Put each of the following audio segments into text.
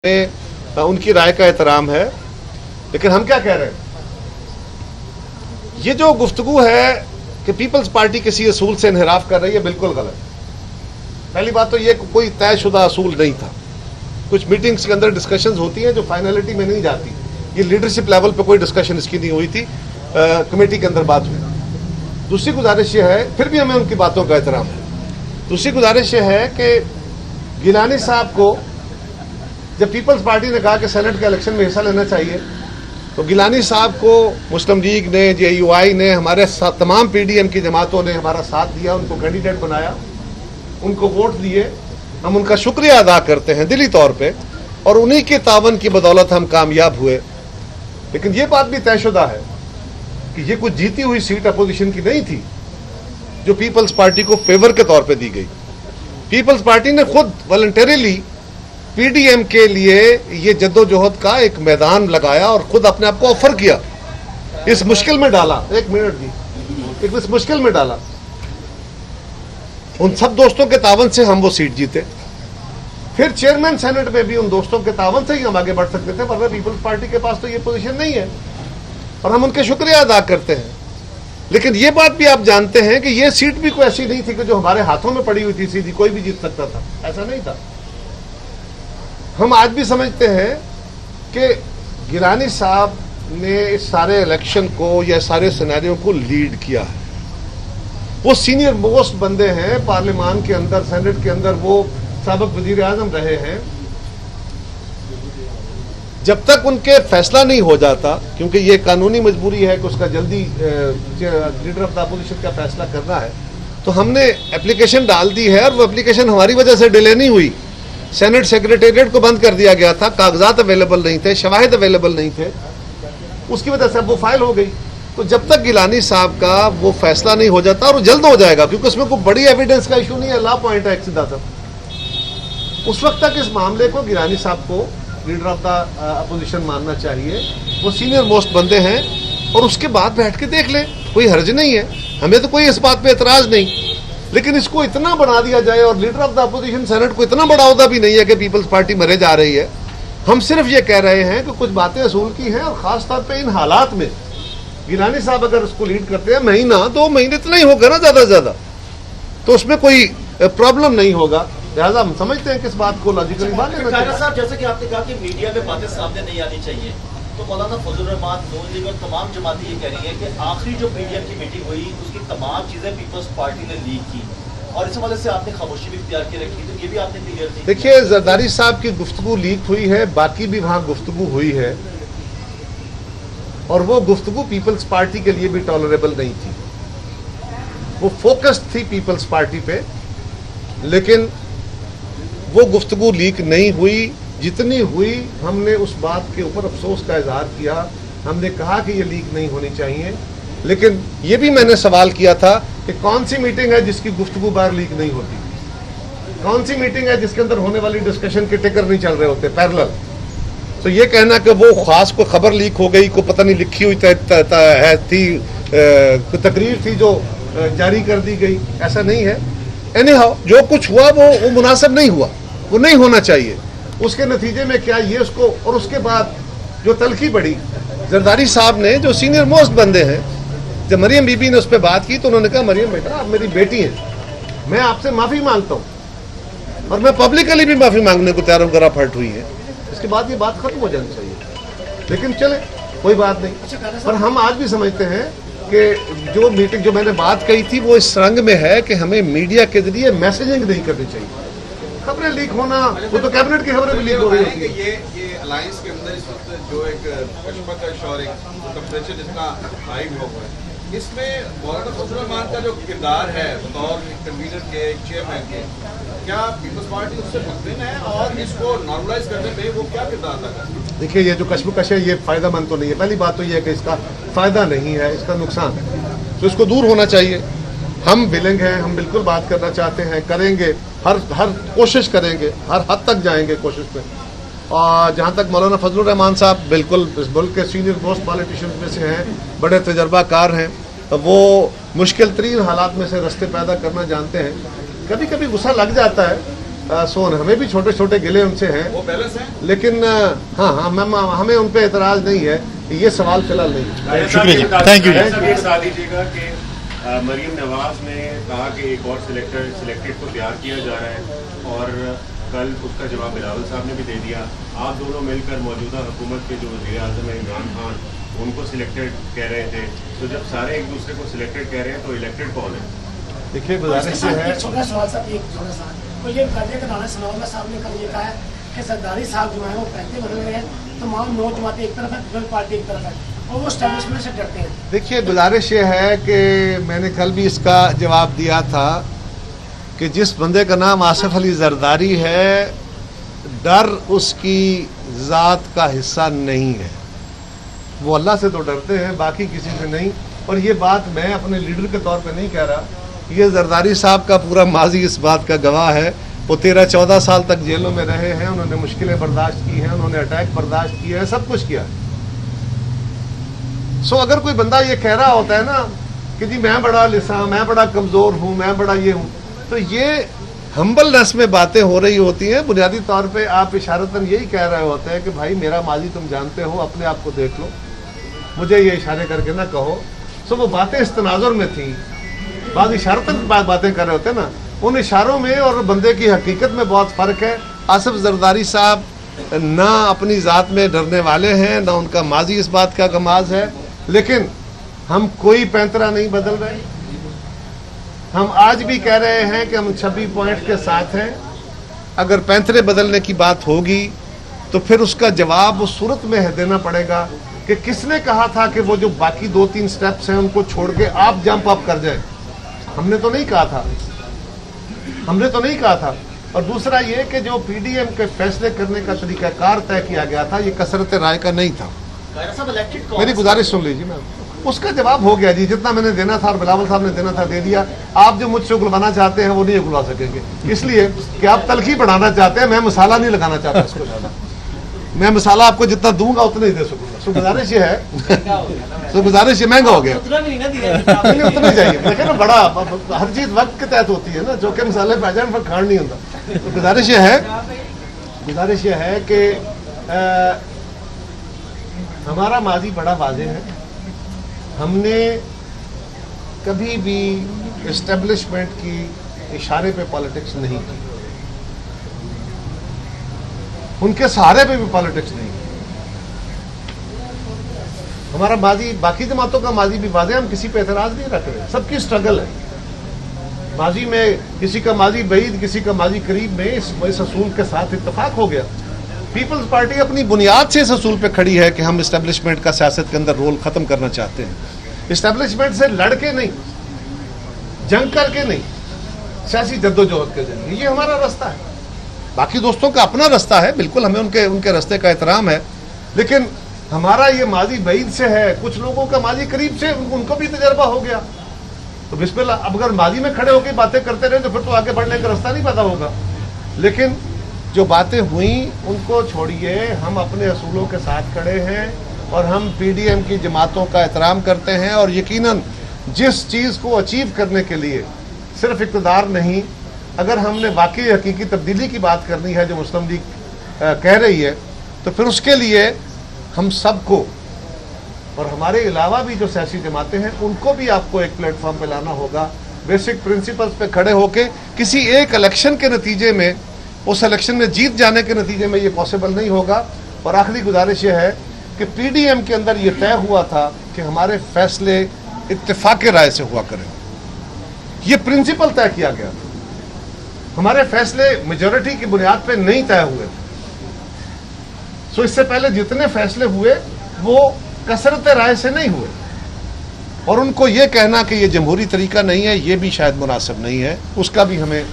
उनकी राय का एहतराम है, लेकिन हम क्या कह रहे हैं, ये जो गुफ्तगू है कि पीपल्स पार्टी किसी असूल से इनहिराफ कर रही है, बिल्कुल गलत। पहली बात तो ये कोई तयशुदा असूल नहीं था। कुछ मीटिंग्स के अंदर डिस्कशंस होती हैं जो फाइनलिटी में नहीं जाती। ये लीडरशिप लेवल पे कोई डिस्कशन इसकी नहीं हुई थी, कमेटी के अंदर बात हुई। दूसरी गुजारिश ये है, फिर भी हमें उनकी बातों का एहतराम है। दूसरी गुजारिश ये है कि गिलानी साहब को जब पीपल्स पार्टी ने कहा कि सेनेट के इलेक्शन में हिस्सा लेना चाहिए, तो गिलानी साहब को मुस्लिम लीग ने, JUI ने, हमारे तमाम PDM की जमातों ने हमारा साथ दिया, उनको कैंडिडेट बनाया, उनको वोट दिए। हम उनका शुक्रिया अदा करते हैं दिली तौर पे, और उन्हीं के तावन की बदौलत हम कामयाब हुए। लेकिन ये बात भी तयशुदा है कि ये कुछ जीती हुई सीट अपोजिशन की नहीं थी जो पीपल्स पार्टी को फेवर के तौर पे दी गई। पीपल्स पार्टी ने खुद वॉलंटरीली PDM के लिए ये जद्दोजहद का एक मैदान लगाया और खुद अपने आप को ऑफर किया, इस मुश्किल में डाला। एक मिनट भी, इस मुश्किल में डाला। उन सब दोस्तों के तावन से हम वो सीट जीते। फिर चेयरमैन सेनेट में भी उन दोस्तों के तावन से ही हम आगे बढ़ सकते थे, वरना पीपल्स पार्टी के पास तो ये पोजीशन नहीं है, और हम उनके शुक्रिया अदा करते हैं। लेकिन ये बात भी आप जानते हैं कि ये सीट भी कोई ऐसी नहीं थी कि जो हमारे हाथों में पड़ी हुई थी, सीधी कोई भी जीत सकता था, ऐसा नहीं था। हम आज भी समझते हैं कि गिलानी साहब ने इस सारे इलेक्शन को या सारे सिनेरियो को लीड किया है। वो सीनियर मोस्ट बंदे हैं पार्लियामान के अंदर, सेनेट के अंदर, वो साबिक वजीर आजम रहे हैं। जब तक उनके फैसला नहीं हो जाता, क्योंकि ये कानूनी मजबूरी है कि उसका जल्दी लीडर ऑफ द अपोजिशन का फैसला करना है, तो हमने एप्लीकेशन डाल दी है, और वो एप्लीकेशन हमारी वजह से डिले नहीं हुई। सेनेट सेक्रेटेरिएट को बंद कर दिया गया था, कागजात अवेलेबल नहीं थे, शवाहिद अवेलेबल नहीं थे, उसकी वजह से वो फाइल हो गई। तो जब तक गिलानी साहब का वो फैसला नहीं हो जाता, और वो जल्द हो जाएगा क्योंकि उसमें कोई बड़ी एविडेंस का इशू नहीं है, लॉ पॉइंट है एक सीधा सा, उस वक्त तक इस मामले को गिलानी साहब को लीडर ऑफ द अपोजिशन मानना चाहिए। वो सीनियर मोस्ट बंदे हैं, और उसके बाद बैठ के देख ले, कोई हर्ज नहीं है, हमें तो कोई इस बात पे एतराज नहीं। लेकिन इसको इतना बना दिया जाए, और leader of the opposition senate को इतना बड़ा ओहदा भी नहीं है कि पीपल्स पार्टी मरे जा रही है। हम सिर्फ ये कह रहे हैं कि कुछ बातें असूल की हैं, और खास तौर पे इन हालात में गिलानी साहब अगर उसको लीड करते हैं, महीना 2 महीने इतना ही होगा ना ज्यादा से ज्यादा, तो उसमें कोई प्रॉब्लम नहीं होगा। लिहाजा हम समझते हैं कि इस बात को लॉजिकली बात लेना चाहिए। साहब, जैसे कि आपने कहा कि मीडिया में बातें सामने नहीं आनी चाहिए, तो मौलाना फजल रहमान, नून लीग और तमाम जमातें ये कह रही है कि आखिरी जो PDM की मीटिंग हुई, उसकी तमाम चीजें पीपल्स पार्टी ने लीक की, और इस हवाले से आपने खामोशी भी इख्तियार की रखी, तो ये भी आपने क्लियर नहीं। देखिए, जरदारी साहब की गुफ्तगू लीक हुई है, बाकी भी वहां गुफ्तगू हुई है, और वो गुफ्तगू पीपल्स पार्टी के लिए भी टॉलरेबल नहीं थी। वो फोकस्ड थी पीपल्स पार्टी पे, लेकिन वो गुफ्तगू लीक नहीं हुई। जितनी हुई, हमने उस बात के ऊपर अफसोस का इजहार किया, हमने कहा कि ये लीक नहीं होनी चाहिए। लेकिन ये भी मैंने सवाल किया था कि कौन सी मीटिंग है जिसकी गुफ्तगू बार लीक नहीं होती, कौन सी मीटिंग है जिसके अंदर होने वाली डिस्कशन के टिकर नहीं चल रहे होते पैरेलल। तो ये कहना कि वो खास कोई खबर लीक हो गई, को पता नहीं लिखी हुई थी, तकरीर थी जो जारी कर दी गई, ऐसा नहीं है। एनीहाउ जो कुछ हुआ वो मुनासिब नहीं हुआ, वो नहीं होना चाहिए। उसके नतीजे में क्या ये उसको, और उसके बाद जो तलखी बढ़ी, जरदारी साहब ने, जो सीनियर मोस्ट बंदे हैं, जब मरियम बीबी ने उस पर बात की तो उन्होंने कहा, मरियम बेटा आप मेरी बेटी हैं, मैं आपसे माफी मांगता हूँ, और मैं पब्लिकली भी माफी मांगने को तैयार होकर फट हुई है। इसके बाद ये बात खत्म हो जानी चाहिए। लेकिन चले, कोई बात नहीं। पर हम आज भी समझते हैं कि जो मीटिंग, जो मैंने बात कही थी, वो इस रंग में है कि हमें मीडिया के जरिए मैसेजिंग नहीं करनी चाहिए। खबरें लीक होना, वो तो कैबिनेट की खबरें भी लीक हो रही होती है। ये अलायंस के अंदर इस वक्त जो एक कशमकश और एक टेम्परेचर जितना हाई हुआ है, इसमें मौलाना फजल रहमान का जो किरदार है बतौर कन्वीनर के, चेयरमैन के, क्या पीपल्स पार्टी उससे मुतमिन है, और इसको नॉर्मलाइज करने में वो क्या किरदार अदा करती है? देखिए, ये जो कशमकश है ये फायदा मंद तो नहीं है। पहली बात तो ये है कि इसका फायदा नहीं है, इसका नुकसान है, तो इसको दूर होना चाहिए। हम विलिंग हैं, हम बिल्कुल बात करना चाहते हैं, करेंगे, हर कोशिश करेंगे, हर हद तक जाएंगे कोशिश में। और जहाँ तक मौलाना फजल रहमान साहब बिल्कुल इस मुल्क के सीनियर मोस्ट पॉलिटिशियंस में से हैं, बड़े तजर्बाकार हैं, वो मुश्किल तरीन हालात में से रास्ते पैदा करना जानते हैं। कभी कभी गुस्सा लग जाता है सोन हमें भी छोटे छोटे गिले उनसे हैं, वो बैलेंस है। लेकिन हाँ हमें उन पे एतराज नहीं है, ये सवाल फिलहाल नहीं है। शुक्रिया जी, थैंक यू। ये बता दीजिएगा कि मरियम नवाज ने कहा कि एक और सिलेक्टेड को तैयार किया जा रहा है और कल उसका जवाब बिलावल साहब ने भी दे दिया। आप दोनों मिलकर मौजूदा हुकूमत के जो वज़ीर आज़म है इमरान खान, उनको सिलेक्टेड कह रहे थे, तो जब सारे एक दूसरे को सिलेक्टेड कह रहे हैं तो इलेक्टेड कौन है? देखिए गुजारिश है, छोटा सवाल साहब, एक छोटा सा तो ये बताइए कि राना सनाउल्लाह साहब ने कल ये कहा है कि सरदारी साहब जो है वो पहले बदल गए हैं, तमाम नौ जमातें एक तरफ है, पीपल पार्टी एक तरफ है और वो एस्टैब्लिशमेंट से डरते हैं। देखिए गुजारिश ये है कि मैंने कल भी इसका जवाब दिया था कि जिस बंदे का नाम आसिफ अली जरदारी है, डर उसकी ज़ात का हिस्सा नहीं है। वो अल्लाह से तो डरते हैं, बाकी किसी से नहीं। और ये बात मैं अपने लीडर के तौर पे नहीं कह रहा, ये जरदारी साहब का पूरा माजी इस बात का गवाह है। वो 13-14 साल तक जेलों में रहे हैं, उन्होंने मुश्किलें बर्दाश्त की हैं, उन्होंने अटैक बर्दाश्त किए हैं, सब कुछ किया। सो अगर कोई बंदा ये कह रहा होता है ना कि जी मैं बड़ा लिसा, मैं बड़ा कमज़ोर हूँ, मैं बड़ा ये हूँ, तो ये हम्बलनेस में बातें हो रही होती हैं। बुनियादी तौर पे आप इशारतन यही कह रहे होते हैं कि भाई मेरा माजी तुम जानते हो, अपने आप को देख लो, मुझे ये इशारे करके ना कहो। सो वो बातें इस तनाजुर में थी, बाद इशारतन बातें कर रहे होते हैं ना, उन इशारों में और बंदे की हकीकत में बहुत फ़र्क है। आसिफ जरदारी साहब ना अपनी ज़ात में डरने वाले हैं, ना उनका माजी इस बात का गमाज है, लेकिन हम कोई पैंतरा नहीं बदल रहे। हम आज भी कह रहे हैं कि हम 26 पॉइंट के साथ हैं। अगर पैंतरे बदलने की बात होगी तो फिर उसका जवाब उस सूरत में देना पड़ेगा कि किसने कहा था कि वो जो बाकी 2-3 स्टेप्स हैं उनको छोड़ के आप जंप अप कर जाए। हमने तो नहीं कहा था, हमने तो नहीं कहा था। और दूसरा ये कि जो पीडीएम के फैसले करने का तरीकाकार तय किया गया था, ये कसरत राय का नहीं था। मेरी गुजारिश सुन लीजिए, मैं उसका जवाब हो गया जी, जितना मैंने देना था और बिलावल साहब ने देना था दे दिया। आप जो मुझसे उगलवाना चाहते हैं वो नहीं उगलवा सकेंगे, इसलिए कि आप तलखी बढ़ाना चाहते हैं, मैं मसाला नहीं लगाना चाहता इसको ज्यादा। मैं मसाला आपको जितना दूंगा उतना ही दे सकूंगा। सो गुजारिश ये है, तो गुजारिश ये महंगा हो गया, नहीं उतना चाहिए। देखिए ना, बड़ा हर चीज वक्त के तहत होती है ना, जो कि मसाले पे आ जाए फिर खान नहीं होता। तो गुजारिश ये है कि हमारा माजी बड़ा वाज़ेह है। हमने कभी भी एस्टेब्लिशमेंट की इशारे पे पॉलिटिक्स नहीं की, उनके सहारे पे भी पॉलिटिक्स नहीं की। हमारा माजी, बाकी जमातों का माजी भी वाज़ेह, हम किसी पे एतराज नहीं रख रहे, सबकी स्ट्रगल है। माजी में किसी का माजी बईद, किसी का माजी करीब में इस असूल के साथ इत्तेफाक हो गया। पीपल्स पार्टी अपनी बुनियाद से इस असूल पे खड़ी है कि हम इस्टेब्लिशमेंट का सियासत के अंदर रोल खत्म करना चाहते हैं। इस्टेब्लिशमेंट से लड़के नहीं, जंग करके नहीं, सियासी जद्दोजहद के जरिए, ये हमारा रास्ता है। बाकी दोस्तों का अपना रास्ता है, बिल्कुल हमें उनके रास्ते का एहतराम है, लेकिन हमारा ये माजी बईद से है। कुछ लोगों का माजी करीब से, उनको भी तजर्बा हो गया, तो बिस्मिल्लाह। अब अगर माजी में खड़े होकर बातें करते रहे तो फिर तो आगे बढ़ने का रास्ता नहीं पता होगा। लेकिन जो बातें हुई उनको छोड़िए, हम अपने असूलों के साथ खड़े हैं और हम पीडीएम की जमातों का एहतराम करते हैं। और यकीनन जिस चीज़ को अचीव करने के लिए सिर्फ इक़्तिदार नहीं, अगर हमने वाकई हकीकी तब्दीली की बात करनी है जो मुस्लिम लीग कह रही है, तो फिर उसके लिए हम सबको और हमारे अलावा भी जो सियासी जमातें हैं उनको भी आपको एक प्लेटफॉर्म पे लाना होगा। बेसिक प्रिंसिपल्स पे खड़े होके किसी एक इलेक्शन के नतीजे में, उस इलेक्शन में जीत जाने के नतीजे में ये पॉसिबल नहीं होगा। और आखिरी गुजारिश ये है कि पीडीएम के अंदर ये तय हुआ था कि हमारे फैसले इत्तेफाक राय से हुआ करें, ये प्रिंसिपल तय किया गया था। हमारे फैसले मेजॉरिटी की बुनियाद पे नहीं तय हुए थे। सो इससे पहले जितने फैसले हुए वो कसरत राय से नहीं हुए, और उनको ये कहना कि ये जमहूरी तरीका नहीं है, ये भी शायद मुनासिब नहीं है। उसका भी हमें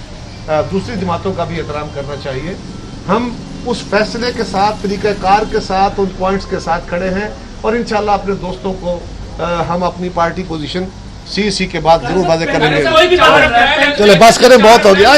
दूसरी जमातों का भी एहतराम करना चाहिए। हम उस फैसले के साथ, तरीक़ाकार के साथ, उन पॉइंट्स के साथ खड़े हैं और इंशाल्लाह अपने दोस्तों को हम अपनी पार्टी पोजीशन सीसी के बाद जरूर वाज़ेह करेंगे। चले बस करें, बहुत हो गया।